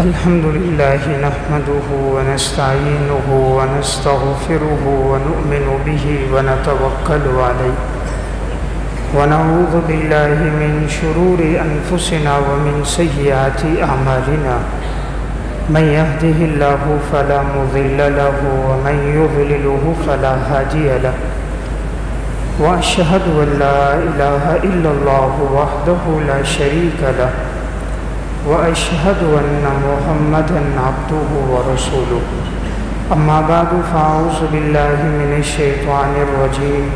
الحمد لله نحمده ونستعينه ونستغفره ونؤمن به ونتوكل عليه ونعوذ بالله من شرور أنفسنا ومن سيئات أعمالنا من يهده الله فلا مضل له ومن يضلله فلا هادي له وأشهد أن لا إله إلا الله وحده لا شريك له وأشهد أن محمدًا عبده ورسوله أما بعد فأعوذ بالله من الشيطان الرجيم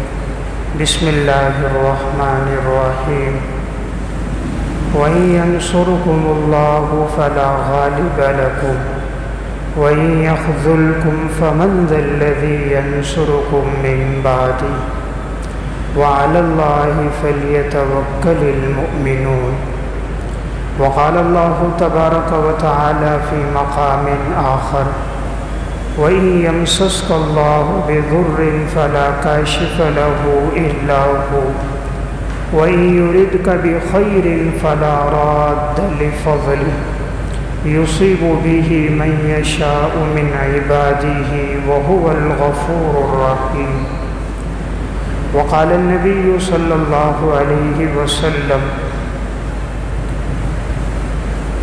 بسم الله الرحمن الرحيم وإن ينصركم الله فلا غالب لكم وإن يخذلكم فمن ذا الذي ينصركم من بعده وعلى الله فليتوكل المؤمنون وقال الله تبارك وتعالى في مقام آخر وإن يمسسك الله بضر فلا كاشف له إلا هو وإن يردك بخير فلا راد لفضله يصيب به من يشاء من عباده وهو الغفور الرحيم وقال النبي صلى الله عليه وسلم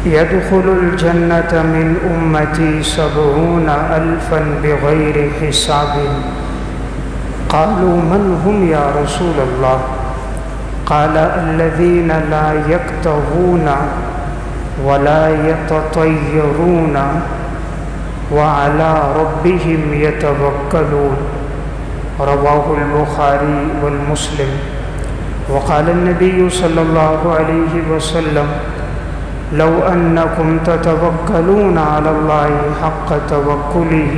يدخل الجنة من أمتي 70,000 بغير حساب قالوا من هم يا رسول الله قال الذين لا يكتوون ولا يتطيرون وعلى ربهم يتوكلون رواه البخاري والمسلم وقال النبي صلى الله عليه وسلم لو أنكم تتوكلون على الله حق توكله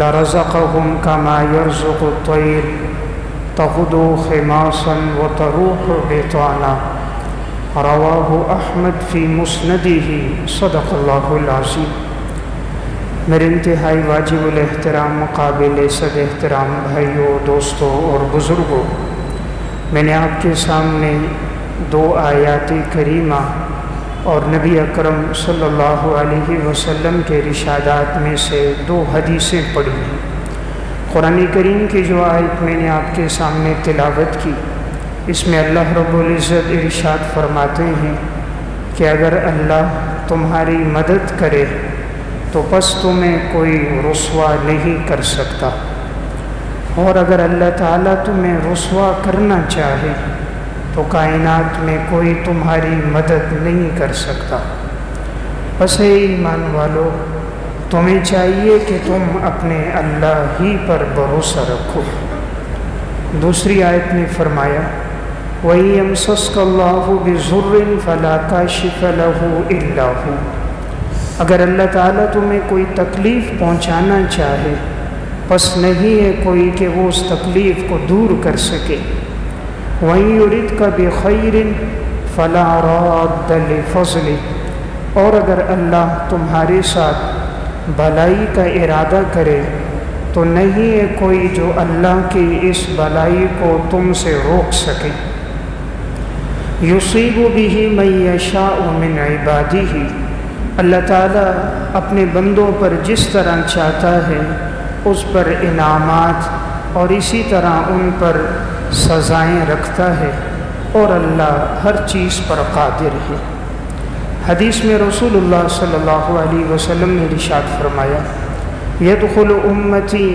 لرزقهم كما يرزق الطير تغدو خماصا وتروح بطانا رواه أحمد في مسنده صدق الله العظيم۔ میرے انتہائی واجب الاحترام قابل صد احترام بھائیوں، دوستوں اور بزرگوں، میں نے آپ کے سامنے 2 آیات کریمہ اور نبی اکرم صلی اللہ علیہ وسلم کے ارشادات میں سے 2 حدیثیں پڑھی ہیں۔ قرآن کریم کی جو آیت میں نے آپ کے سامنے تلاوت کی، اس میں اللہ رب العزت ارشاد فرماتے ہیں کہ اگر اللہ تمہاری مدد کرے تو پس تمہیں کوئی رسوا نہیں کر سکتا، اور اگر اللہ تعالیٰ تمہیں رسوا کرنا چاہے تو کائنات میں کوئی تمہاری مدد نہیں کر سکتا۔ بس اے ایمان والو، تمہیں چاہیے کہ تم اپنے اللہ ہی پر بھروسہ رکھو۔ دوسری آیت میں فرمایا وَإِن يَمْسَسْكَ اللَّهُ بِضُرٍّ فَلَا كَاشِفَ لَهُ إِلَّا هُوَ، اگر اللہ تعالیٰ تمہیں کوئی تکلیف پہنچانا چاہے پس نہیں ہے کوئی کہ وہ اس تکلیف کو دور کر سکے۔ وَإِن يُرِدْكَ بِخَيْرٍ فَلَا رَادَّ لِفَضْلِهِ، اور اگر اللہ تمہارے ساتھ بھلائی کا ارادہ کرے تو نہیں ہے کوئی جو اللہ کی اس بھلائی کو تم سے روک سکے۔ يُصِيبُ بِهِ مَن يَشَاءُ مِنْ عِبَادِهِ، اللہ تعالیٰ اپنے بندوں پر جس طرح چاہتا ہے اس پر انعامات اور اسی طرح ان پر سزائیں رکھتا ہے، اور اللہ ہر چیز پر قادر ہے۔ حدیث میں رسول اللہ صلی اللہ علیہ وسلم نے ارشاد فرمایا يدخل امتی،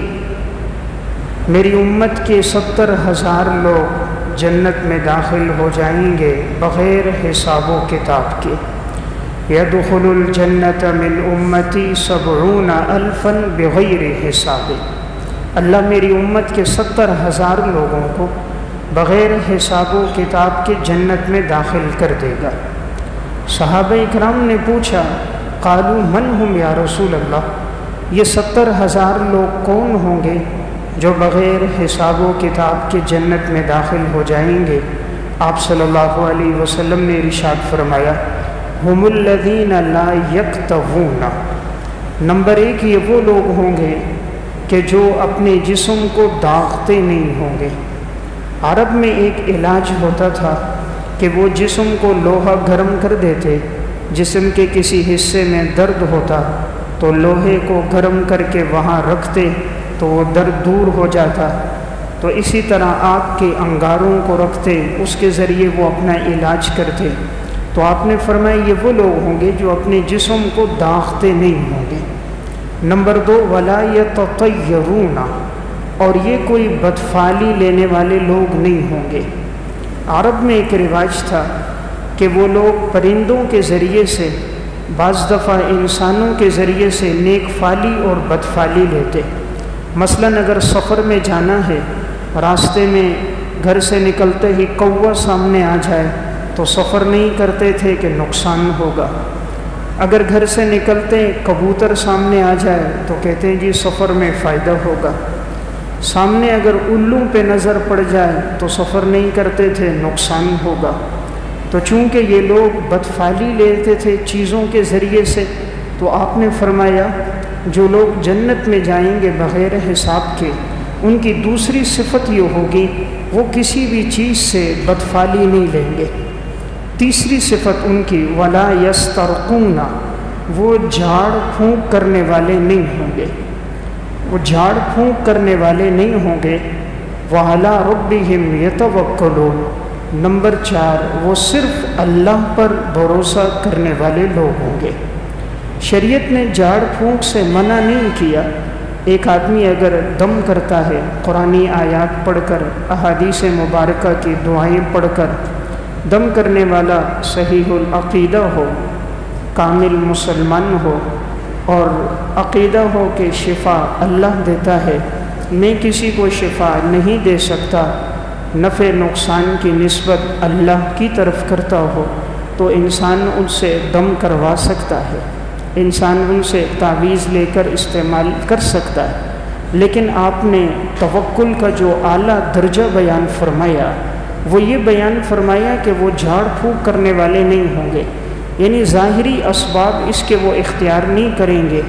میری امت کے 70,000 لوگ جنت میں داخل ہو جائیں گے بغیر حساب و کتاب کے۔ يدخل الجنة من امتی 70,000 بغیر حساب، اللہ میری امت کے 70,000 لوگوں کو بغیر حساب و کتاب کے جنت میں داخل کر دے گا۔ صحابہ اکرام نے پوچھا قالوا من ہم یا رسول اللہ، یہ 70,000 لوگ کون ہوں گے جو بغیر حساب و کتاب کے جنت میں داخل ہو جائیں گے؟ آپ صلی اللہ علیہ وسلم نے ارشاد فرمایا ہم الذین لا یکتوون، نمبر 1 یہ وہ لوگ ہوں گے کہ جو اپنے جسم کو داغتے نہیں ہوں گے۔ عرب میں ایک علاج ہوتا تھا کہ وہ جسم کو لوہا گرم کر دیتے، جسم کے کسی حصے میں درد ہوتا تو لوہے کو گرم کر کے وہاں رکھتے تو وہ درد دور ہو جاتا، تو اسی طرح آگ کے انگاروں کو رکھتے، اس کے ذریعے وہ اپنا علاج کرتے۔ تو آپ نے فرمایا یہ وہ لوگ ہوں گے جو اپنے جسم کو داغتے نہیں ہوں گے۔ نمبر 2، وَلَا يَتَطَيَّرُونَ، اور یہ کوئی بدفعلی لینے والے لوگ نہیں ہوں گے۔ عرب میں ایک رواج تھا کہ وہ لوگ پرندوں کے ذریعے سے، بعض دفعہ انسانوں کے ذریعے سے نیک فعلی اور بدفعلی لیتے۔ مثلاً اگر سفر میں جانا ہے، راستے میں گھر سے نکلتے ہی کوہ سامنے آ جائے تو سفر نہیں کرتے تھے کہ نقصان ہوگا۔ اگر گھر سے نکلتے کبوتر سامنے آ جائے تو کہتے ہیں جی سفر میں فائدہ ہوگا۔ سامنے اگر الو پہ نظر پڑ جائے تو سفر نہیں کرتے تھے، نقصان ہوگا۔ تو چونکہ یہ لوگ بدفعلی لیتے تھے چیزوں کے ذریعے سے، تو آپ نے فرمایا جو لوگ جنت میں جائیں گے بغیر حساب کے، ان کی دوسری صفت یہ ہوگی وہ کسی بھی چیز سے بدفعلی نہیں لیں گے۔ تیسری صفت ان کی وَلَا يَسْتَرْقُونَ، وہ جھاڑ پھونک کرنے والے نہیں ہوں گے، وہ جھاڑ پھونک کرنے والے نہیں ہوں گے۔ وَعَلَىٰ رَبِّهِمْ يَتَوَكَّلُونَ، نمبر 4، وہ صرف اللہ پر بھروسہ کرنے والے لوگ ہوں گے۔ شریعت نے جھاڑ پھونک سے منع نہیں کیا۔ ایک آدمی اگر دم کرتا ہے قرآنی آیات پڑھ کر، احادیث مبارکہ کی دعائیں پڑھ کر، دم کرنے والا صحیح العقیدہ ہو، کامل مسلمان ہو اور عقیدہ ہو کہ شفا اللہ دیتا ہے، میں کسی کو شفا نہیں دے سکتا، نفع نقصان کی نسبت اللہ کی طرف کرتا ہو، تو انسان ان سے دم کروا سکتا ہے، انسان ان سے تعویذ لے کر استعمال کر سکتا ہے۔ لیکن آپ نے توکل کا جو اعلیٰ درجہ بیان فرمایا وہ یہ بیان فرمایا کہ وہ جھاڑ پھونک کرنے والے نہیں ہوں گے، یعنی ظاہری اسباب اس کے وہ اختیار نہیں کریں گے،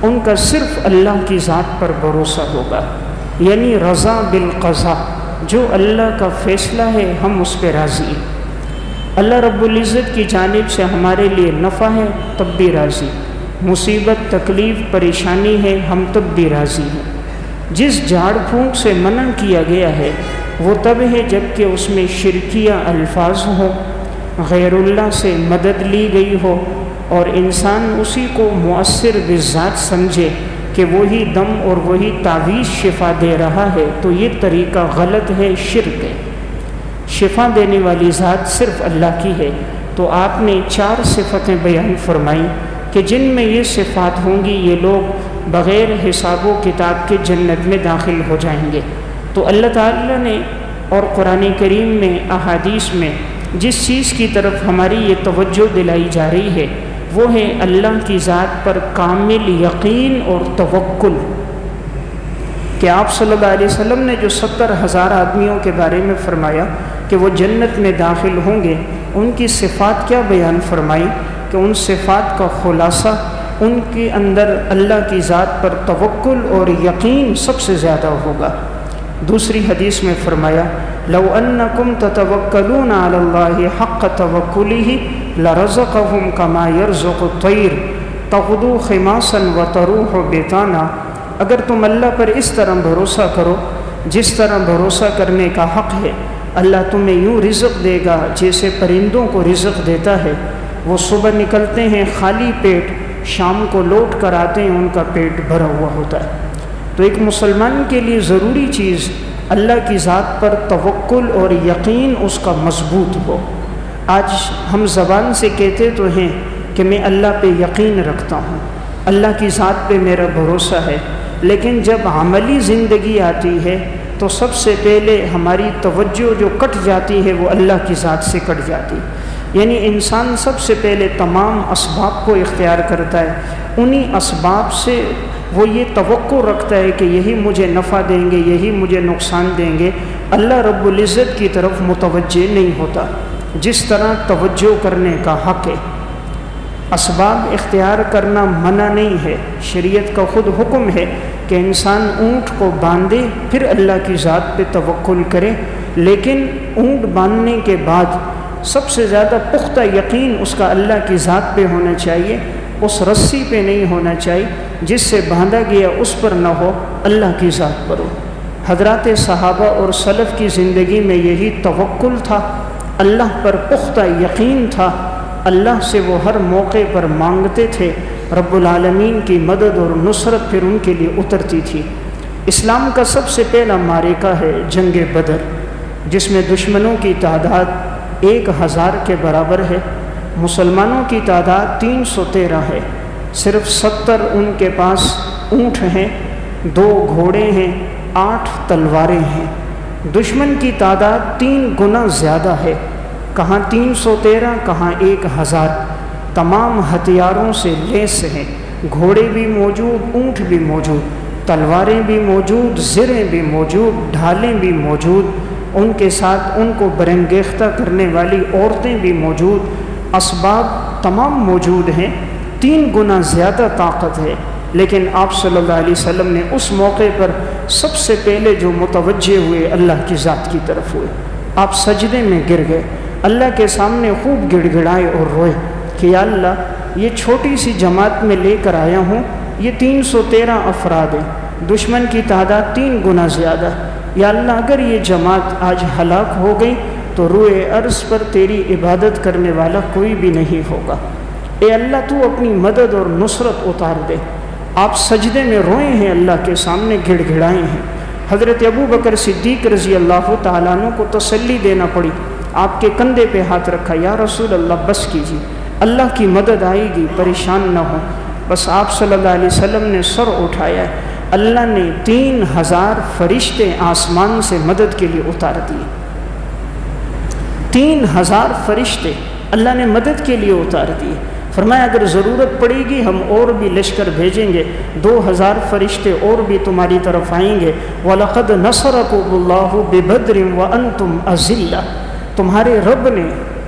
ان کا صرف اللہ کی ذات پر بھروسہ ہوگا، یعنی رضا بالقضاء، جو اللہ کا فیصلہ ہے ہم اس پہ راضی ہیں۔ اللہ رب العزت کی جانب سے ہمارے لیے نفع ہے تب بھی راضی، مصیبت تکلیف پریشانی ہے ہم تب بھی راضی ہیں۔ جس جھاڑ پھونک سے منع کیا گیا ہے وہ تب ہے جب کہ اس میں شرکیہ الفاظ ہوں، غیر اللہ سے مدد لی گئی ہو اور انسان اسی کو مؤثر بالذات سمجھے کہ وہی دم اور وہی تعویذ شفا دے رہا ہے، تو یہ طریقہ غلط ہے، شرک ہے۔ شفا دینے والی ذات صرف اللہ کی ہے۔ تو آپ نے 4 صفتیں بیان فرمائیں کہ جن میں یہ صفات ہوں گی یہ لوگ بغیر حساب و کتاب کے جنت میں داخل ہو جائیں گے۔ تو اللہ تعالیٰ نے اور قرآن کریم میں، احادیث میں جس چیز کی طرف ہماری یہ توجہ دلائی جا رہی ہے وہ ہے اللہ کی ذات پر کامل یقین اور توکل، کہ آپ صلی اللہ علیہ وسلم نے جو 70,000 آدمیوں کے بارے میں فرمایا کہ وہ جنت میں داخل ہوں گے، ان کی صفات کیا بیان فرمائی کہ ان صفات کا خلاصہ ان کے اندر اللہ کی ذات پر توکل اور یقین سب سے زیادہ ہوگا۔ دوسری حدیث میں فرمایا لو انکم تتوکلون علی اللہ حق توکلہ لرزقہم کما یرزق الطیر تغدو خماسا وتروح بطانا، اگر تم اللہ پر اس طرح بھروسہ کرو جس طرح بھروسہ کرنے کا حق ہے، اللہ تمہیں یوں رزق دے گا جیسے پرندوں کو رزق دیتا ہے، وہ صبح نکلتے ہیں خالی پیٹ، شام کو لوٹ کر آتے ہیں ان کا پیٹ بھرا ہوا ہوتا ہے۔ تو ایک مسلمان کے لیے ضروری چیز اللہ کی ذات پر توکل اور یقین اس کا مضبوط ہو۔ آج ہم زبان سے کہتے تو ہیں کہ میں اللہ پہ یقین رکھتا ہوں، اللہ کی ذات پہ میرا بھروسہ ہے، لیکن جب عملی زندگی آتی ہے تو سب سے پہلے ہماری توجہ جو کٹ جاتی ہے وہ اللہ کی ذات سے کٹ جاتی ہے۔ یعنی انسان سب سے پہلے تمام اسباب کو اختیار کرتا ہے، انہی اسباب سے وہ یہ توقع رکھتا ہے کہ یہی مجھے نفع دیں گے، یہی مجھے نقصان دیں گے، اللہ رب العزت کی طرف متوجہ نہیں ہوتا جس طرح توجہ کرنے کا حق ہے۔ اسباب اختیار کرنا منع نہیں ہے، شریعت کا خود حکم ہے کہ انسان اونٹ کو باندھے پھر اللہ کی ذات پہ توکل کرے، لیکن اونٹ باندھنے کے بعد سب سے زیادہ پختہ یقین اس کا اللہ کی ذات پہ ہونا چاہیے، اس رسی پہ نہیں ہونا چاہیے جس سے باندھا گیا اس پر نہ ہو، اللہ کی ذات پر ہو۔ حضرات صحابہ اور سلف کی زندگی میں یہی توکل تھا، اللہ پر پختہ یقین تھا، اللہ سے وہ ہر موقع پر مانگتے تھے، رب العالمین کی مدد اور نصرت پھر ان کے لیے اترتی تھی۔ اسلام کا سب سے پہلا معرکہ ہے جنگ بدر، جس میں دشمنوں کی تعداد 1000 کے برابر ہے، مسلمانوں کی تعداد 313 ہے، صرف 70 ان کے پاس اونٹ ہیں، 2 گھوڑے ہیں، 8 تلواریں ہیں۔ دشمن کی تعداد 3 گنا زیادہ ہے، کہاں 313 کہاں 1000، تمام ہتھیاروں سے لیس ہیں، گھوڑے بھی موجود، اونٹ بھی موجود، تلواریں بھی موجود، زریں بھی موجود، ڈھالیں بھی موجود، ان کے ساتھ ان کو برنگیختہ کرنے والی عورتیں بھی موجود، اسباب تمام موجود ہیں، 3 گنا زیادہ طاقت ہے۔ لیکن آپ صلی اللہ علیہ وسلم نے اس موقع پر سب سے پہلے جو متوجہ ہوئے اللہ کی ذات کی طرف ہوئے، آپ سجدے میں گر گئے، اللہ کے سامنے خوب گڑ گڑائے اور روئے کہ یا اللہ یہ چھوٹی سی جماعت میں لے کر آیا ہوں، یہ 313 افراد ہیں، دشمن کی تعداد 3 گنا زیادہ، یا اللہ اگر یہ جماعت آج ہلاک ہو گئی تو روئے عرض پر تیری عبادت کرنے والا کوئی بھی نہیں ہوگا، اے اللہ تو اپنی مدد اور نصرت اتار دے۔ آپ سجدے میں روئے ہیں، اللہ کے سامنے گڑ گڑائے ہیں۔ حضرت ابو بکر صدیق رضی اللہ تعالیٰ عنہ کو تسلی دینا پڑی، آپ کے کندھے پہ ہاتھ رکھا، یا رسول اللہ بس کیجیے، اللہ کی مدد آئے گی، پریشان نہ ہو۔ بس آپ صلی اللہ علیہ وسلم نے سر اٹھایا، اللہ نے 3000 فرشتے آسمان سے مدد کے لیے اتار دیے، 3000 فرشتے اللہ نے مدد کے لیے اتار دیے۔ فرمایا اگر ضرورت پڑے گی ہم اور بھی لشکر بھیجیں گے، 2000 فرشتے اور بھی تمہاری طرف آئیں گے۔ وَلَقَدْ نَصَرَكُمُ اللَّهُ بِبَدْرٍ وَأَنْتُمْ أَذِلَّةٌ، تمہارے رب نے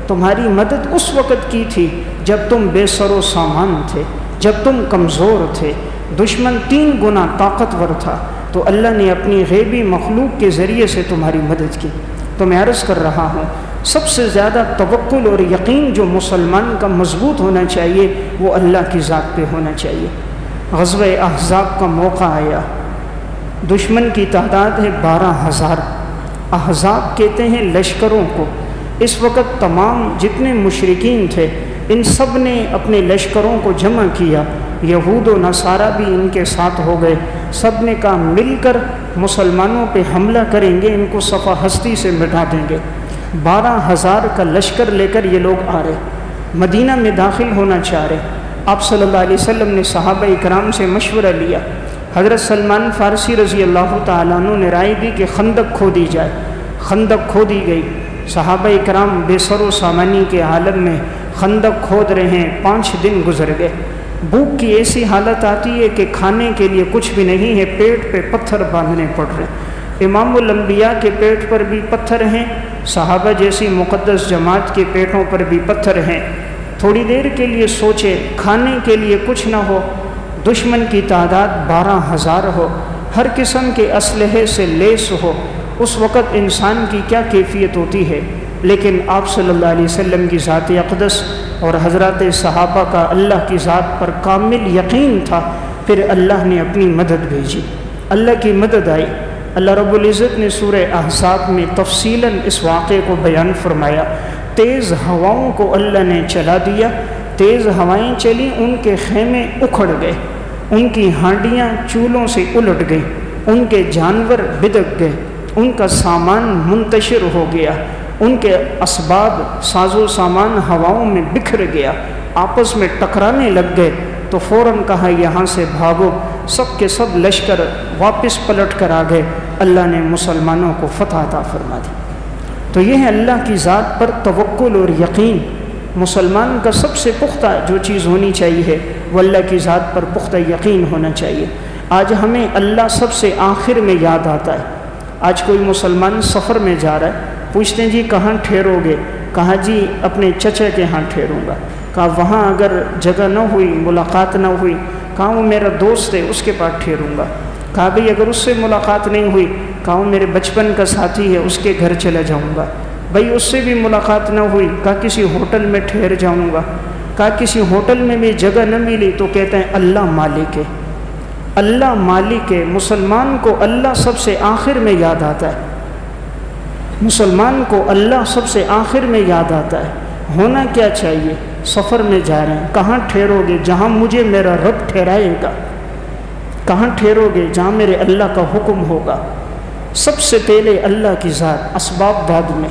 تمہاری مدد اس وقت کی تھی جب تم بے سر و سامان تھے، جب تم کمزور تھے، دشمن 3 گنا طاقتور تھا، تو اللہ نے اپنی غیبی مخلوق کے ذریعے سے تمہاری مدد کی۔ تو میں عرض کر رہا ہوں سب سے زیادہ توکل اور یقین جو مسلمان کا مضبوط ہونا چاہیے وہ اللہ کی ذات پہ ہونا چاہیے۔ غزوہ احزاب کا موقع آیا، دشمن کی تعداد ہے 12000، احزاب کہتے ہیں لشکروں کو۔ اس وقت تمام جتنے مشرکین تھے ان سب نے اپنے لشکروں کو جمع کیا، یہود و نصارہ بھی ان کے ساتھ ہو گئے، سب نے کہا مل کر مسلمانوں پہ حملہ کریں گے، ان کو صفحہ ہستی سے مٹا دیں گے۔ 12000 کا لشکر لے کر یہ لوگ آ رہے، مدینہ میں داخل ہونا چاہ رہے۔ آپ صلی اللہ علیہ وسلم نے صحابہ اکرام سے مشورہ لیا، حضرت سلمان فارسی رضی اللہ تعالیٰ عنہ نے رائے دی کہ خندق کھودی جائے، خندق کھودی گئی، صحابہ اکرام بے سر و سامانی کے عالم میں خندق کھود رہے ہیں، 5 دن گزر گئے۔ بھوک کی ایسی حالت آتی ہے کہ کھانے کے لیے کچھ بھی نہیں ہے، پیٹ پہ پتھر باندھنے پڑ رہے ہیں۔ امام الانبیاء کے پیٹ پر بھی پتھر ہیں، صحابہ جیسی مقدس جماعت کے پیٹوں پر بھی پتھر ہیں۔ تھوڑی دیر کے لیے سوچے، کھانے کے لیے کچھ نہ ہو، دشمن کی تعداد 12000 ہو، ہر قسم کے اسلحے سے لیس ہو، اس وقت انسان کی کیا کیفیت ہوتی ہے۔ لیکن آپ صلی اللہ علیہ وسلم کی ذات اقدس اور حضرات صحابہ کا اللہ کی ذات پر کامل یقین تھا، پھر اللہ نے اپنی مدد بھیجی، اللہ کی مدد آئی۔ اللہ رب العزت نے سورہ احزاب میں تفصیلاً اس واقعے کو بیان فرمایا۔ تیز ہواؤں کو اللہ نے چلا دیا، تیز ہوائیں چلیں، ان کے خیمے اکھڑ گئے، ان کی ہانڈیاں چولوں سے الٹ گئیں، ان کے جانور بدک گئے، ان کا سامان منتشر ہو گیا، ان کے اسباب ساز و سامان ہواؤں میں بکھر گیا، آپس میں ٹکرانے لگ گئے۔ تو فوراً کہا یہاں سے بھاگو، سب کے سب لشکر واپس پلٹ کر آ گئے، اللہ نے مسلمانوں کو فتح عطا فرما دی۔ تو یہ ہے اللہ کی ذات پر توکل اور یقین۔ مسلمان کا سب سے پختہ جو چیز ہونی چاہیے وہ اللہ کی ذات پر پختہ یقین ہونا چاہیے۔ آج ہمیں اللہ سب سے آخر میں یاد آتا ہے۔ آج کوئی مسلمان سفر میں جا رہا ہے، پوچھتے ہیں جی کہاں ٹھہرو گے؟ کہا جی اپنے چچا کے ہاں ٹھہروں گا۔ کہا وہاں اگر جگہ نہ ہوئی، ملاقات نہ ہوئی، کہا وہ میرا دوست ہے اس کے پاس ٹھہروں گا۔ کہا بھئی اگر اس سے ملاقات نہیں ہوئی، کہا وہ میرے بچپن کا ساتھی ہے اس کے گھر چلا جاؤں گا۔ بھائی اس سے بھی ملاقات نہ ہوئی، کہا کسی ہوٹل میں ٹھہر جاؤں گا، کہا کسی ہوٹل میں بھی جگہ نہ ملی تو کہتے ہیں اللہ مالک ہے، اللہ مالک ہے۔ مسلمان کو اللہ سب سے آخر میں یاد آتا ہے، مسلمان کو اللہ سب سے آخر میں یاد آتا ہے۔ ہونا کیا چاہیے؟ سفر میں جا رہے ہیں، کہاں ٹھہرو گے؟ جہاں مجھے میرا رب ٹھہرائے گا۔ کہاں ٹھہرو گے؟ جہاں میرے اللہ کا حکم ہوگا۔ سب سے پہلے اللہ کی ذات، اسباب بعد میں،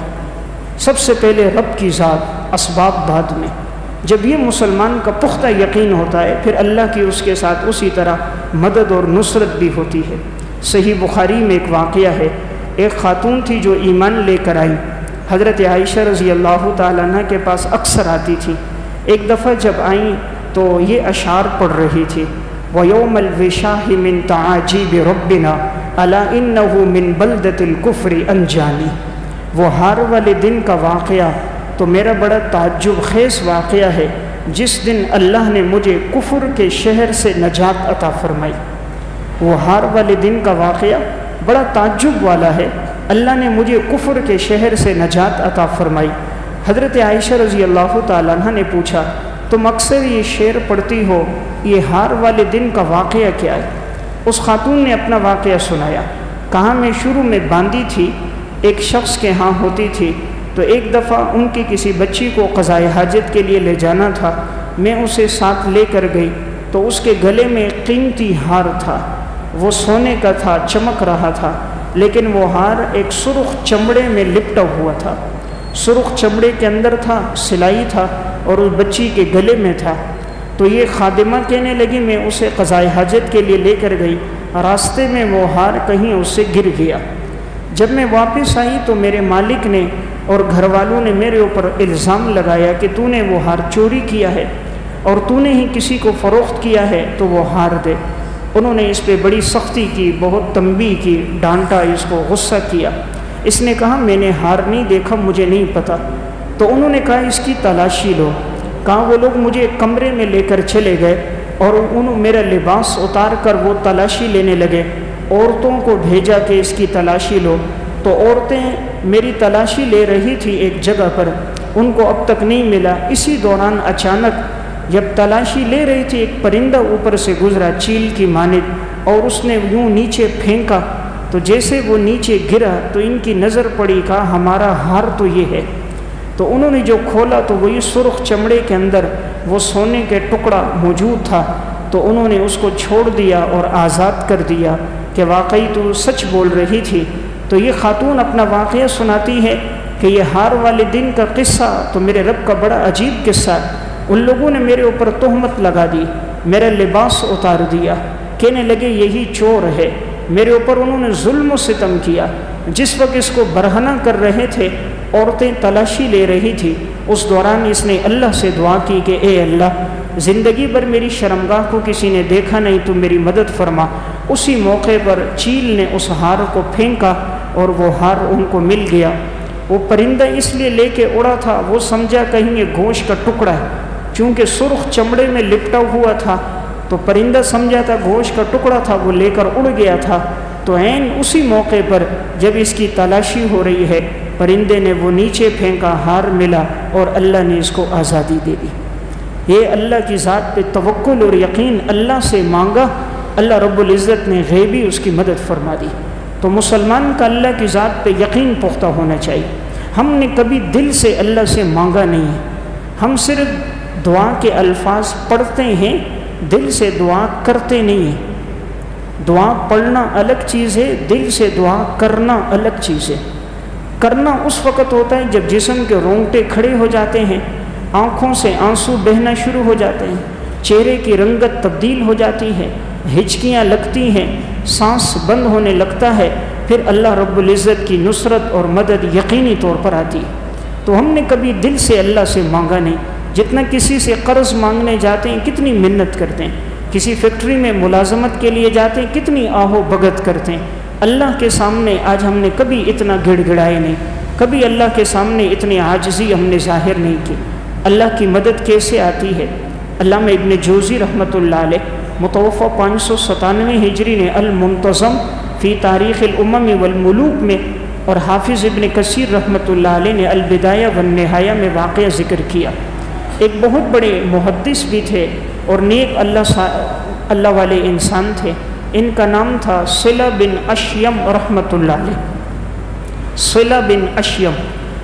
سب سے پہلے رب کی ذات، اسباب بعد میں۔ جب یہ مسلمان کا پختہ یقین ہوتا ہے پھر اللہ کی اس کے ساتھ اسی طرح مدد اور نصرت بھی ہوتی ہے۔ صحیح بخاری میں ایک واقعہ ہے، ایک خاتون تھی جو ایمان لے کر آئی، حضرت عائشہ رضی اللہ تعالیٰ عنہ کے پاس اکثر آتی تھی۔ ایک دفعہ جب آئیں تو یہ اشعار پڑھ رہی تھی، وَيَوْمَ الْوِشَاحِ مِنْ تَعَاجِيبِ رَبِّنَا أَلَا إِنَّهُ مِنْ بَلْدَةِ الْكُفْرِ أَنْجَانِي۔ وہ ہار والے دن کا واقعہ تو میرا بڑا تعجب خیز واقعہ ہے، جس دن اللہ نے مجھے کفر کے شہر سے نجات عطا فرمائی۔ وہ ہار والے دن کا واقعہ بڑا تعجب والا ہے، اللہ نے مجھے کفر کے شہر سے نجات عطا فرمائی۔ حضرت عائشہ رضی اللہ تعالیٰ عنہ نے پوچھا، تم اکثر یہ شعر پڑھتی ہو، یہ ہار والے دن کا واقعہ کیا ہے؟ اس خاتون نے اپنا واقعہ سنایا، کہا میں شروع میں باندھی تھی، ایک شخص کے ہاں ہوتی تھی، تو ایک دفعہ ان کی کسی بچی کو قضائے حاجت کے لیے لے جانا تھا، میں اسے ساتھ لے کر گئی تو اس کے گلے میں قیمتی ہار تھا، وہ سونے کا تھا، چمک رہا تھا، لیکن وہ ہار ایک سرخ چمڑے میں لپٹا ہوا تھا، سرخ چمڑے کے اندر تھا، سلائی تھا اور اس بچی کے گلے میں تھا۔ تو یہ خادمہ کہنے لگی میں اسے قضائے حاجت کے لیے لے کر گئی، راستے میں وہ ہار کہیں اس سے گر گیا۔ جب میں واپس آئی تو میرے مالک نے اور گھر والوں نے میرے اوپر الزام لگایا کہ تو نے وہ ہار چوری کیا ہے اور تو نے ہی کسی کو فروخت کیا ہے تو وہ ہار دے۔ انہوں نے اس پہ بڑی سختی کی، بہت تنبیہ کی، ڈانٹا، اس کو غصہ کیا۔ اس نے کہا میں نے ہار نہیں دیکھا، مجھے نہیں پتہ۔ تو انہوں نے کہا اس کی تلاشی لو۔ کہا وہ لوگ مجھے ایک کمرے میں لے کر چلے گئے اور انہوں میرا لباس اتار کر وہ تلاشی لینے لگے، عورتوں کو بھیجا کہ اس کی تلاشی لو۔ تو عورتیں میری تلاشی لے رہی تھی ایک جگہ پر، ان کو اب تک نہیں ملا۔ اسی دوران اچانک جب تلاشی لے رہی تھی ایک پرندہ اوپر سے گزرا چیل کی مانند، اور اس نے یوں نیچے پھینکا، تو جیسے وہ نیچے گرا تو ان کی نظر پڑی، کہا ہمارا ہار تو یہ ہے۔ تو انہوں نے جو کھولا تو وہی سرخ چمڑے کے اندر وہ سونے کے ٹکڑا موجود تھا، تو انہوں نے اس کو چھوڑ دیا اور آزاد کر دیا کہ واقعی تو سچ بول رہی تھی۔ تو یہ خاتون اپنا واقعہ سناتی ہے کہ یہ ہار والے دن کا قصہ تو میرے رب کا بڑا عجیب قصہ ہے۔ ان لوگوں نے میرے اوپر تہمت لگا دی، میرا لباس اتار دیا، کہنے لگے یہی چور ہے، میرے اوپر انہوں نے ظلم و ستم کیا۔ جس وقت اس کو برہنہ کر رہے تھے، عورتیں تلاشی لے رہی تھی، اس دوران اس نے اللہ سے دعا کی کہ اے اللہ، زندگی بھر میری شرمگاہ کو کسی نے دیکھا نہیں، تو میری مدد فرما۔ اسی موقع پر چیل نے اس ہار کو پھینکا اور وہ ہار ان کو مل گیا۔ وہ پرندہ اس لیے لے کے اڑا تھا، وہ سمجھا کہیں یہ گوشت کا ٹکڑا ہے، چونکہ سرخ چمڑے میں لپٹا ہوا تھا تو پرندہ سمجھا تھا گوشت کا ٹکڑا تھا، وہ لے کر اڑ گیا تھا۔ تو عین اسی موقع پر جب اس کی تلاشی ہو رہی ہے، پرندے نے وہ نیچے پھینکا، ہار ملا اور اللہ نے اس کو آزادی دے دی۔ یہ اللہ کی ذات پہ توکل اور یقین، اللہ سے مانگا، اللہ رب العزت نے غیبی اس کی مدد فرما دی۔ تو مسلمان کا اللہ کی ذات پہ یقین پختہ ہونا چاہیے۔ ہم نے کبھی دل سے اللہ سے مانگا نہیں ہے، ہم صرف دعا کے الفاظ پڑھتے ہیں، دل سے دعا کرتے نہیں ہیں۔ دعا پڑھنا الگ چیز ہے، دل سے دعا کرنا الگ چیز ہے۔ کرنا اس وقت ہوتا ہے جب جسم کے رونگٹے کھڑے ہو جاتے ہیں، آنکھوں سے آنسو بہنا شروع ہو جاتے ہیں، چہرے کی رنگت تبدیل ہو جاتی ہے، ہچکیاں لگتی ہیں، سانس بند ہونے لگتا ہے، پھر اللہ رب العزت کی نصرت اور مدد یقینی طور پر آتی ہے۔ تو ہم نے کبھی دل سے اللہ سے مانگا نہیں۔ جتنا کسی سے قرض مانگنے جاتے ہیں کتنی منت کرتے ہیں، کسی فیکٹری میں ملازمت کے لیے جاتے ہیں کتنی آہو بھگت کرتے ہیں، اللہ کے سامنے آج ہم نے کبھی اتنا گڑ گڑائے نہیں، کبھی اللہ کے سامنے اتنی عاجزی ہم نے ظاہر نہیں کی۔ اللہ کی مدد کیسے آتی ہے؟ علامہ ابن جوزی رحمۃ اللہ علیہ متوفہ 597 ہجری نے المنتظم فی تاریخ الامم والملوک میں اور حافظ ابن کثیر رحمۃ اللہ علیہ نے البدایہ والنہایہ میں واقعہ ذکر کیا۔ ایک بہت بڑے محدث بھی تھے اور نیک اللہ والے انسان تھے، ان کا نام تھا صلہ بن اشیم رحمۃ اللہ علیہ۔ صلہ بن اشیم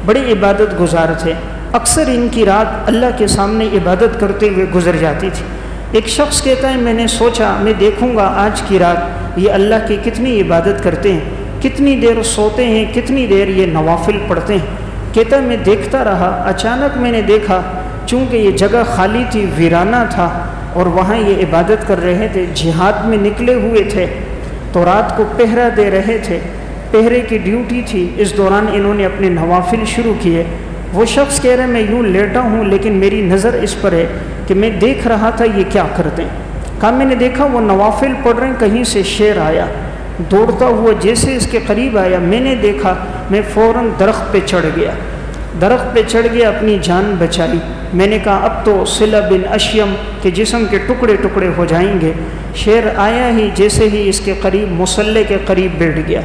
بڑے عبادت گزار تھے، اکثر ان کی رات اللہ کے سامنے عبادت کرتے ہوئے گزر جاتی تھی۔ ایک شخص کہتا ہے میں نے سوچا میں دیکھوں گا آج کی رات یہ اللہ کی کتنی عبادت کرتے ہیں، کتنی دیر سوتے ہیں، کتنی دیر یہ نوافل پڑھتے ہیں۔ کہتا ہے میں دیکھتا رہا، اچانک میں نے دیکھا چونکہ یہ جگہ خالی تھی، ویرانہ تھا، اور وہاں یہ عبادت کر رہے تھے، جہاد میں نکلے ہوئے تھے تو رات کو پہرا دے رہے تھے، پہرے کی ڈیوٹی تھی، اس دوران انہوں نے اپنے نوافل شروع کیے۔ وہ شخص کہہ رہے میں یوں لیٹا ہوں لیکن میری نظر اس پر ہے کہ میں دیکھ رہا تھا یہ کیا کرتے ہیں۔ کہا میں نے دیکھا وہ نوافل پڑھ رہے ہیں، کہیں سے شیر آیا دوڑتا ہوا، جیسے اس کے قریب آیا میں نے دیکھا، میں فوراً درخت پہ چڑھ گیا، اپنی جان بچائی۔ میں نے کہا اب تو صلہ بن اشیم کے جسم کے ٹکڑے ٹکڑے ہو جائیں گے۔ شیر آیا ہی جیسے ہی اس کے قریب مصلی کے قریب بیٹھ گیا،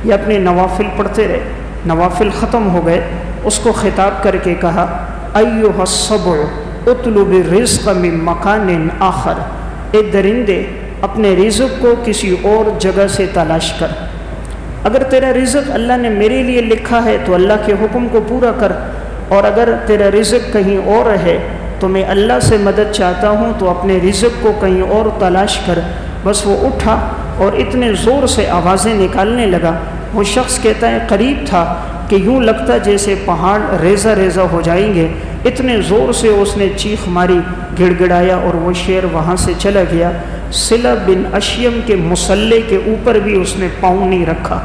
یہ اپنے نوافل پڑھتے رہے، نوافل ختم ہو گئے۔ اس کو خطاب کر کے کہا ایھا السبع اطلب الرزق من مکان آخر، اے درندے اپنے رزق کو کسی اور جگہ سے تلاش کر۔ اگر تیرا رزق اللہ نے میرے لیے لکھا ہے تو اللہ کے حکم کو پورا کر، اور اگر تیرا رزق کہیں اور ہے تو میں اللہ سے مدد چاہتا ہوں تو اپنے رزق کو کہیں اور تلاش کر۔ بس وہ اٹھا اور اتنے زور سے آوازیں نکالنے لگا، وہ شخص کہتا ہے قریب تھا کہ یوں لگتا جیسے پہاڑ ریزہ ریزہ ہو جائیں گے، اتنے زور سے اس نے چیخ ماری، گڑ گڑایا، اور وہ شیر وہاں سے چلا گیا۔ صلہ بن اشیم کے مصلی کے اوپر بھی اس نے پاؤں نہیں رکھا۔